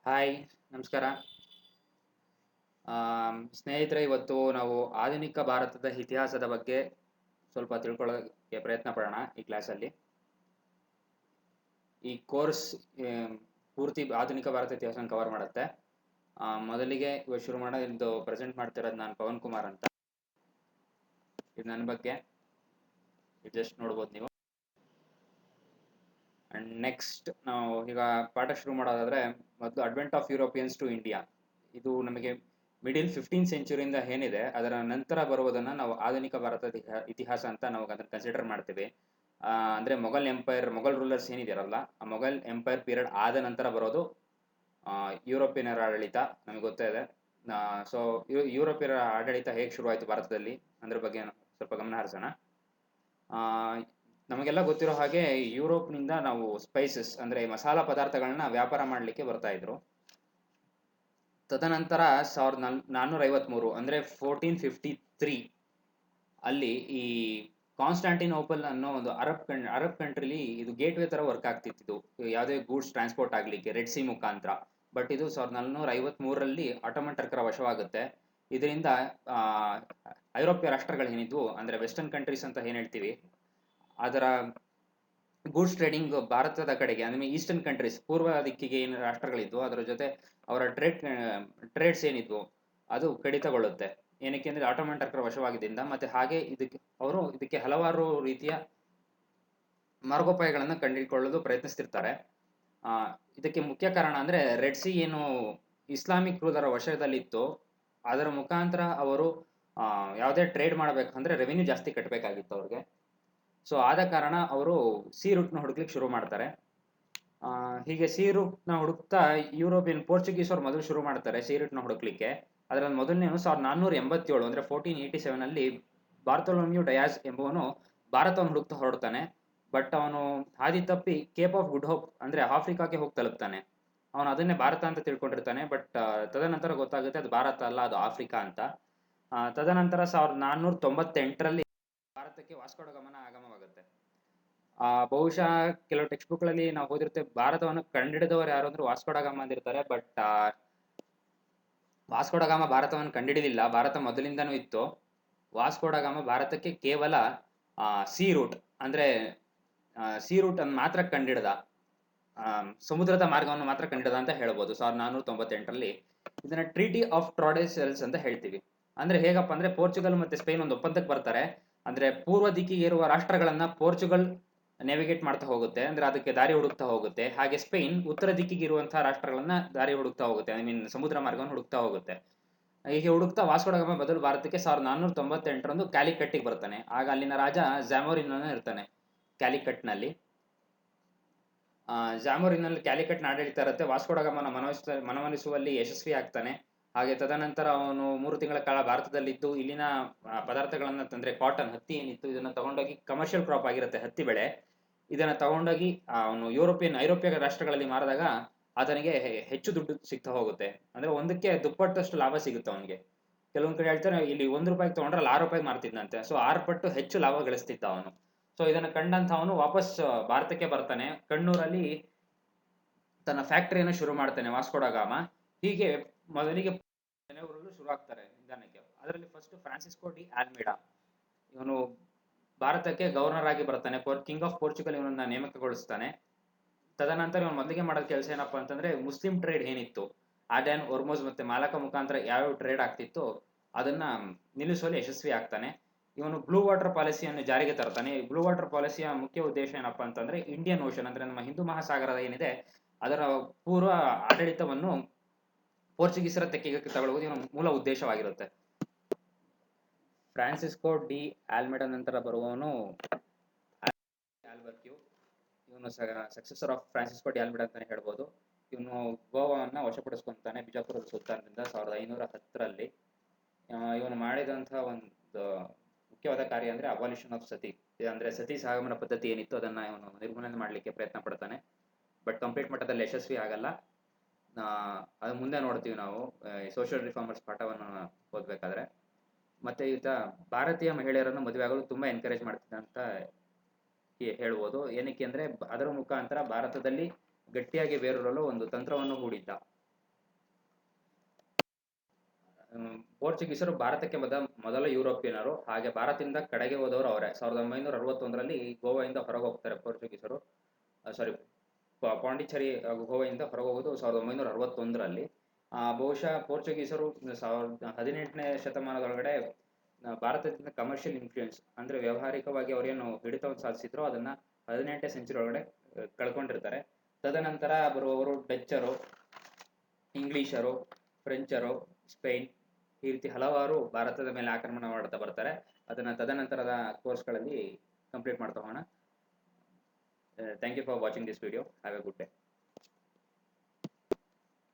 Hi, ನಮಸ್ಕಾರ. ಸ್ನೇಹಿತರೆ, ಇವತ್ತು ನಾವು ಆಧುನಿಕ ಭಾರತದ ಇತಿಹಾಸದ ಬಗ್ಗೆ ಸ್ವಲ್ಪ ತಿಳ್ಕೊಳ್ಳೋಕ್ಕೆ ಪ್ರಯತ್ನ ಪಡೋಣ ಈ ಕ್ಲಾಸಲ್ಲಿ. ಈ ಕೋರ್ಸ್ ಪೂರ್ತಿ ಆಧುನಿಕ ಭಾರತ ಇತಿಹಾಸನ ಕವರ್ ಮಾಡುತ್ತೆ. ಮೊದಲಿಗೆ ಇವಾಗ ಶುರು ಮಾಡೋ ಇದು ಪ್ರೆಸೆಂಟ್ ಮಾಡ್ತಿರೋದು ನಾನು ಪವನ್ ಕುಮಾರ್ ಅಂತ. ಇದು ನನ್ನ ಬಗ್ಗೆ ಜಸ್ಟ್ ನೋಡ್ಬೋದು ನೀವು. ಅಂಡ್ ನೆಕ್ಸ್ಟ್ ನಾವು ಈಗ ಪಾಠ ಶುರು ಮಾಡೋದಾದ್ರೆ ಮೊದಲು advent of Europeans to India. ಇದು ನಮಗೆ ಮಿಡಿಲ್ 15th ಸೆಂಚುರಿಯಿಂದ ಏನಿದೆ ಅದರ ನಂತರ ಬರುವುದನ್ನು ನಾವು ಆಧುನಿಕ ಭಾರತದ ಇತಿಹಾಸ ಅಂತ ನಾವು ಅದನ್ನು ಕನ್ಸಿಡರ್ ಮಾಡ್ತೀವಿ. ಅಂದರೆ ಮೊಘಲ್ ರೂಲರ್ಸ್ ಏನಿದಾರಲ್ಲ, ಆ ಮೊಘಲ್ ಎಂಪೈರ್ ಪೀರಿಯಡ್ ಆದ ನಂತರ ಬರೋದು ಯುರೋಪಿಯನರ ಆಡಳಿತ. ನಮಗೆ ಗೊತ್ತೇ ಇದೆ. ಸೊ ಯುರೋಪಿಯರ ಆಡಳಿತ ಹೇಗೆ ಶುರುವಾಯಿತು ಭಾರತದಲ್ಲಿ ಅದ್ರ ಬಗ್ಗೆ ಸ್ವಲ್ಪ ಗಮನ ಹರಿಸೋಣ. ನಮಗೆಲ್ಲ ಗೊತ್ತಿರೋ ಹಾಗೆ ಯುರೋಪ್ನಿಂದ ನಾವು ಸ್ಪೈಸಸ್ ಅಂದರೆ ಮಸಾಲ ಪದಾರ್ಥಗಳನ್ನ ವ್ಯಾಪಾರ ಮಾಡಲಿಕ್ಕೆ ಬರ್ತಾ ಇದ್ರು. ತದನಂತರ 1453 ಅಂದರೆ 1453 ಅಲ್ಲಿ ಈ ಕಾನ್ಸ್ಟಾಂಟಿನೋಪಲ್ ಅನ್ನೋ ಒಂದು ಅರಬ್ ಕಂಟ್ರಿಲಿ ಇದು ಗೇಟ್ವೇ ಥರ ವರ್ಕ್ ಆಗ್ತಿತ್ತು. ಯಾವುದೇ ಗೂಡ್ಸ್ ಟ್ರಾನ್ಸ್ಪೋರ್ಟ್ ಆಗಲಿಕ್ಕೆ ರೆಡ್ ಸಿ ಮುಖಾಂತರ. ಬಟ್ ಇದು 1453ರಲ್ಲಿ ಆಟೋಮನ್ ಟರ್ಕರ ವಶವಾಗುತ್ತೆ. ಇದರಿಂದ ಐರೋಪ್ಯ ರಾಷ್ಟ್ರಗಳೇನಿದ್ವು ಅಂದರೆ ವೆಸ್ಟರ್ನ್ ಕಂಟ್ರೀಸ್ ಅಂತ ಏನು ಹೇಳ್ತೀವಿ, ಅದರ ಗೂಡ್ಸ್ ಟ್ರೇಡಿಂಗ್ ಭಾರತದ ಕಡೆಗೆ ಅಂದರೆ ಈಸ್ಟರ್ನ್ ಕಂಟ್ರೀಸ್ ಪೂರ್ವ ದಿಕ್ಕಿಗೆ ಏನು ರಾಷ್ಟ್ರಗಳಿದ್ವು ಅದರ ಜೊತೆ ಅವರ ಟ್ರೇಡ್ಸ್ ಏನಿದ್ವು ಅದು ಕಡಿತಗೊಳ್ಳುತ್ತೆ. ಏನಕ್ಕೆ ಅಂದರೆ ಆಟೋಮನ್ ಟರ್ಕರ ವಶವಾಗಿದ್ದರಿಂದ. ಮತ್ತು ಹಾಗೆ ಇದಕ್ಕೆ ಹಲವಾರು ರೀತಿಯ ಮಾರ್ಗೋಪಾಯಗಳನ್ನು ಕಂಡುಕೊಳ್ಳಲು ಪ್ರಯತ್ನಿಸ್ತಿರ್ತಾರೆ. ಇದಕ್ಕೆ ಮುಖ್ಯ ಕಾರಣ ಅಂದರೆ ರೆಡ್ ಸಿ ಏನು ಇಸ್ಲಾಮಿಕ್ ರೂಲರ ವಶದಲ್ಲಿತ್ತು, ಅದರ ಮುಖಾಂತರ ಅವರು ಯಾವುದೇ ಟ್ರೇಡ್ ಮಾಡಬೇಕಂದ್ರೆ ರೆವಿನ್ಯೂ ಜಾಸ್ತಿ ಕಟ್ಟಬೇಕಾಗಿತ್ತು ಅವ್ರಿಗೆ. ಸೊ ಆದ ಕಾರಣ ಅವರು ಸಿ ರೂಟ್ನ ಹುಡುಕ್ಲಿಕ್ಕೆ ಶುರು ಮಾಡ್ತಾರೆ. ಹೀಗೆ ಸಿ ರೂಟ್ನ ಹುಡುಕ್ತಾ ಯುರೋಪಿಯನ್ ಪೋರ್ಚುಗೀಸ್ ಮೊದಲು ಶುರು ಮಾಡ್ತಾರೆ ಸಿ ರೂಟ್ನ ಹುಡುಕ್ಲಿಕ್ಕೆ. ಅದರಲ್ಲಿ ಮೊದಲನೇನು 1487 ಅಂದರೆ 1487ನಲ್ಲಿ ಬಾರ್ತೊಲೊಮ್ಯೂ ಡಯಾಸ್ ಎಂಬುವನು ಭಾರತವನ್ನು ಹುಡುಕ್ತಾ ಹೊರಡ್ತಾನೆ. ಬಟ್ ಅವನು ಹಾದಿ ತಪ್ಪಿ ಕೇಪ್ ಆಫ್ ಗುಡ್ ಹೋಪ್ ಅಂದರೆ ಆಫ್ರಿಕಾಕ್ಕೆ ಹೋಗಿ ತಲುಪ್ತಾನೆ. ಅವನು ಅದನ್ನೇ ಭಾರತ ಅಂತ ತಿಳ್ಕೊಂಡಿರ್ತಾನೆ. ಬಟ್ ತದನಂತರ ಗೊತ್ತಾಗುತ್ತೆ ಅದು ಭಾರತ ಅಲ್ಲ, ಅದು ಆಫ್ರಿಕಾ ಅಂತ. ತದನಂತರ 1498ರಲ್ಲಿ ಭಾರತಕ್ಕೆ ವಾಸ್ಕೋ ಡ ಗಾಮನ ಆಗಮವಾಗುತ್ತೆ. ಬಹುಶಃ ಕೆಲವು ಟೆಕ್ಸ್ಟ್ ಬುಕ್ಗಳಲ್ಲಿ ನಾವು ಓದಿರ್ತೇವೆ ಭಾರತವನ್ನು ಕಂಡಿಡಿದವರು ಯಾರು ಅಂದ್ರೆ ವಾಸ್ಕೋ ಡ ಗಾಮ ಅಂದಿರ್ತಾರೆ. ಬಟ್ ವಾಸ್ಕೋ ಡ ಗಾಮ ಭಾರತವನ್ನು ಕಂಡಿಡಿದಿಲ್ಲ, ಭಾರತ ಮೊದಲಿಂದನೂ ಇತ್ತು. ವಾಸ್ಕೋ ಡ ಗಾಮ ಭಾರತಕ್ಕೆ ಕೇವಲ ಸಿ ರೂಟ್ ಅಂದರೆ ಸಿ ರೂಟ್ ಅನ್ನು ಮಾತ್ರ ಕಂಡಿಡ್ದ, ಸಮುದ್ರದ ಮಾರ್ಗವನ್ನು ಮಾತ್ರ ಕಂಡಿಡ್ದ ಅಂತ ಹೇಳ್ಬೋದು 1498ರಲ್ಲಿ. ಇದನ್ನ ಟ್ರೀಟಿ ಆಫ್ ಟ್ರಾಡೆಸೆಲ್ಸ್ ಅಂತ ಹೇಳ್ತೀವಿ. ಅಂದ್ರೆ ಹೇಗಪ್ಪ ಅಂದ್ರೆ ಪೋರ್ಚುಗಲ್ ಮತ್ತೆ ಸ್ಪೇನ್ ಒಂದು ಒಪ್ಪಂದಕ್ಕೆ ಬರ್ತಾರೆ. ಅಂದ್ರೆ ಪೂರ್ವ ದಿಕ್ಕಿಗೆ ಇರುವ ರಾಷ್ಟ್ರಗಳನ್ನ ಪೋರ್ಚುಗಲ್ ನೇವಿಗೇಟ್ ಮಾಡ್ತಾ ಹೋಗುತ್ತೆ, ಅಂದ್ರೆ ಅದಕ್ಕೆ ದಾರಿ ಹುಡುಕ್ತಾ ಹೋಗುತ್ತೆ. ಹಾಗೆ ಸ್ಪೇನ್ ಉತ್ತರ ದಿಕ್ಕಿಗೆ ಇರುವಂತಹ ರಾಷ್ಟ್ರಗಳನ್ನ ದಾರಿ ಹುಡುಕ್ತಾ ಹೋಗುತ್ತೆ, ಐ ಮೀನ್ ಸಮುದ್ರ ಮಾರ್ಗವನ್ನು ಹುಡುಕ್ತಾ ಹೋಗುತ್ತೆ. ಹೀಗೆ ಹುಡುಕ್ತಾ ವಾಸ್ಕೋ ಡ ಗಾಮ ಬದಲು ಭಾರತಕ್ಕೆ 1498ರಂದು ಕ್ಯಾಲಿಕಟ್ಟಿಗೆ ಬರ್ತಾನೆ. ಆಗ ಅಲ್ಲಿನ ರಾಜ ಜಾಮೋರಿನ್ ಇರ್ತಾನೆ ಕ್ಯಾಲಿಕಟ್ನಲ್ಲಿ. ಜಾಮೋರಿನಲ್ಲಿ ಕ್ಯಾಲಿಕಟ್ನ ಆಡಳಿತ ಇರುತ್ತೆ. ವಾಸ್ಕೋ ಡ ಗಾಮನ ಮನವೊಲಿಸುವಲ್ಲಿ ಯಶಸ್ವಿ ಆಗ್ತಾನೆ. ಹಾಗೆ ತದನಂತರ ಅವನು 3 ತಿಂಗಳ ಕಾಲ ಭಾರತದಲ್ಲಿದ್ದು ಇಲ್ಲಿನ ಪದಾರ್ಥಗಳನ್ನ ತಂದ್ರೆ ಕಾಟನ್, ಹತ್ತಿ ಏನಿತ್ತು ಇದನ್ನ ತಗೊಂಡೋಗಿ ಕಮರ್ಷಿಯಲ್ ಕ್ರಾಪ್ ಆಗಿರುತ್ತೆ ಹತ್ತಿ ಬೆಳೆ, ಇದನ್ನ ತಗೊಂಡೋಗಿ ಅವನು ಐರೋಪ್ಯ ರಾಷ್ಟ್ರಗಳಲ್ಲಿ ಮಾರಿದಾಗ ಆತನಿಗೆ ಹೆಚ್ಚು ದುಡ್ಡು ಸಿಗ್ತಾ ಹೋಗುತ್ತೆ. ಅಂದ್ರೆ ಒಂದಕ್ಕೆ ದುಪ್ಪಟ್ಟಷ್ಟು ಲಾಭ ಸಿಗುತ್ತೆ ಅವನಿಗೆ. ಕೆಲವೊಂದ್ ಕಡೆ ಹೇಳ್ತಾರೆ ಇಲ್ಲಿ ₹1 ತಗೊಂಡ್ರೆ ಅಲ್ಲಿ ₹6 ಮಾರ್ತಿದ್ನಂತೆ. ಸೊ 6 ಪಟ್ಟು ಹೆಚ್ಚು ಲಾಭ ಗಳಿಸ್ತಿದ್ದ ಅವನು. ಸೊ ಇದನ್ನ ಕಂಡಂತ ಅವನು ವಾಪಸ್ ಭಾರತಕ್ಕೆ ಬರ್ತಾನೆ. ಕಣ್ಣೂರಲ್ಲಿ ತನ್ನ ಫ್ಯಾಕ್ಟರಿಯನ್ನು ಶುರು ಮಾಡ್ತಾನೆ ವಾಸ್ಕೋ ಡ ಗಾಮ. ಹೀಗೆ ಮೊದಲಿಗೆ ಶುರು ಆಗ್ತಾರೆ ನಿಧಾನಕ್ಕೆ. ಅದರಲ್ಲಿ ಫಸ್ಟ್ ಫ್ರಾನ್ಸಿಸ್ಕೋ ಡಿ ಆಲ್ಮೇಡಾ ಇವನು ಭಾರತಕ್ಕೆ ಗವರ್ನರ್ ಆಗಿ ಬರ್ತಾನೆ. ಕಿಂಗ್ ಆಫ್ ಪೋರ್ಚುಗಲ್ ಇವನನ್ನ ನೇಮಕಗೊಳಿಸ್ತಾನೆ. ತದನಂತರ ಇವನು ಮೊದಲಿಗೆ ಮಾಡೋದು ಕೆಲಸ ಏನಪ್ಪಾ ಅಂತಂದ್ರೆ ಮುಸ್ಲಿಂ ಟ್ರೇಡ್ ಏನಿತ್ತು ಆಡ್ಯಾನ್, ಒರ್ಮೋಸ್ ಮತ್ತೆ ಮಾಲಕ ಮುಖಾಂತರ ಯಾವ ಟ್ರೇಡ್ ಆಗ್ತಿತ್ತು ಅದನ್ನ ನಿಲ್ಲಿಸುವಲ್ಲಿ ಯಶಸ್ವಿ ಆಗ್ತಾನೆ. ಇವನು ಬ್ಲೂ ವಾಟರ್ ಪಾಲಿಸಿಯನ್ನು ಜಾರಿಗೆ ತರ್ತಾನೆ. ಬ್ಲೂ ವಾಟರ್ ಪಾಲಿಸಿಯ ಮುಖ್ಯ ಉದ್ದೇಶ ಏನಪ್ಪಾ ಅಂತಂದ್ರೆ ಇಂಡಿಯನ್ ಓಷನ್ ಅಂದ್ರೆ ನಮ್ಮ ಹಿಂದೂ ಮಹಾಸಾಗರದ ಏನಿದೆ ಅದರ ಪೂರ್ವ ಆಡಳಿತವನ್ನು ಪೋರ್ಚುಗೀಸರ ತೆಕ್ಕೆಗೆ ತಗೊಳ್ಳುವುದು ಇವನ ಮೂಲ ಉದ್ದೇಶವಾಗಿರುತ್ತೆ. ಫ್ರಾನ್ಸಿಸ್ಕೋ ಡಿ ಆಲ್ಮೆಡಾ ನಂತರ ಬರುವವನು ಆಲ್ಬರ್ಕ್ಯೂ. ಇವನು ಸಕ್ಸೆಸರ್ ಆಫ್ ಫ್ರಾನ್ಸಿಸ್ಕೋ ಡಿ ಆಲ್ಮೆಡಾ ಅಂತಾನೆ ಹೇಳ್ಬೋದು. ಇವನು ಗೋವಾವನ್ನ ವಶಪಡಿಸ್ಕೊಂತಾನೆ ಬಿಜಾಪುರದ ಸುಲ್ತಾನರಿಂದ 1510ರಲ್ಲಿ. ಇವನು ಮಾಡಿದಂತಹ ಒಂದು ಮುಖ್ಯವಾದ ಕಾರ್ಯ ಅಂದ್ರೆ ಅಬಾಲಿಷನ್ ಆಫ್ ಸತಿ, ಅಂದ್ರೆ ಸತಿ ಸಹಗಮನ ಪದ್ಧತಿ ಏನಿತ್ತು ಅದನ್ನ ಇವನು ನಿರ್ಮೂಲನೆ ಮಾಡಲಿಕ್ಕೆ ಪ್ರಯತ್ನ ಪಡ್ತಾನೆ. ಬಟ್ ಕಂಪ್ಲೀಟ್ ಮಟ್ಟದಲ್ಲಿ ಯಶಸ್ವಿ ಆಗಲ್ಲ. ಅದು ಮುಂದೆ ನೋಡ್ತೀವಿ ನಾವು ಸೋಷಿಯಲ್ ರಿಫಾರ್ಮರ್ಸ್ ಪಾಠವನ್ನು ಓದ್ಬೇಕಾದ್ರೆ. ಮತ್ತೆ ಈತ ಭಾರತೀಯ ಮಹಿಳೆಯರನ್ನು ಮದುವೆ ಆಗಲು ತುಂಬಾ ಎನ್ಕರೇಜ್ ಮಾಡ್ತಿದ್ದ ಅಂತ ಹೇಳ್ಬೋದು. ಏನಕ್ಕೆ ಅಂದ್ರೆ ಅದರ ಮುಖಾಂತರ ಭಾರತದಲ್ಲಿ ಗಟ್ಟಿಯಾಗಿ ಬೇರೂರಲು ಒಂದು ತಂತ್ರವನ್ನು ಹೂಡಿದ್ದ. ಪೋರ್ಚುಗೀಸರು ಭಾರತಕ್ಕೆ ಮೊದಲ ಯುರೋಪಿಯನರು. ಹಾಗೆ ಭಾರತದಿಂದ ಕಡೆಗೆ ಹೋದವರು ಅವರೇ. 1961ರಲ್ಲಿ ಗೋವಾದಿಂದ ಹೊರಗೆ ಹೋಗ್ತಾರೆ ಪೋರ್ಚುಗೀಸರು. ಸಾರಿ, ಪಾಂಡಿಚೇರಿ ಹಾಗೂ ಗೋವಾದಿಂದ ಹೊರಗೆ ಹೋಗೋದು 1961ರಲ್ಲಿ. ಬಹುಶಃ ಪೋರ್ಚುಗೀಸರು 18ನೇ ಶತಮಾನದೊಳಗಡೆ ಭಾರತದಿಂದ ಕಮರ್ಷಿಯಲ್ ಇನ್ಫ್ಲೂಯೆನ್ಸ್ ಅಂದರೆ ವ್ಯಾವಹಾರಿಕವಾಗಿ ಅವರೇನು ಹಿಡಿತವನ್ನು ಸಾಧಿಸಿದ್ರು ಅದನ್ನು 18ನೇ ಸೆಂಚುರಿ ಒಳಗಡೆ ಕಳ್ಕೊಂಡಿರ್ತಾರೆ. ತದನಂತರ ಬರುವವರು ಡಚ್ಚರು, ಇಂಗ್ಲಿಷರು, ಫ್ರೆಂಚರು, ಸ್ಪೇನ್, ಈ ರೀತಿ ಹಲವಾರು ಭಾರತದ ಮೇಲೆ ಆಕ್ರಮಣ ಮಾಡ್ತಾ ಬರ್ತಾರೆ. ಅದನ್ನು ತದನಂತರದ ಕೋರ್ಸ್ಗಳಲ್ಲಿ ಕಂಪ್ಲೀಟ್ ಮಾಡ್ತಾ ಹೋಗೋಣ. Thank you for watching this video. Have a good day.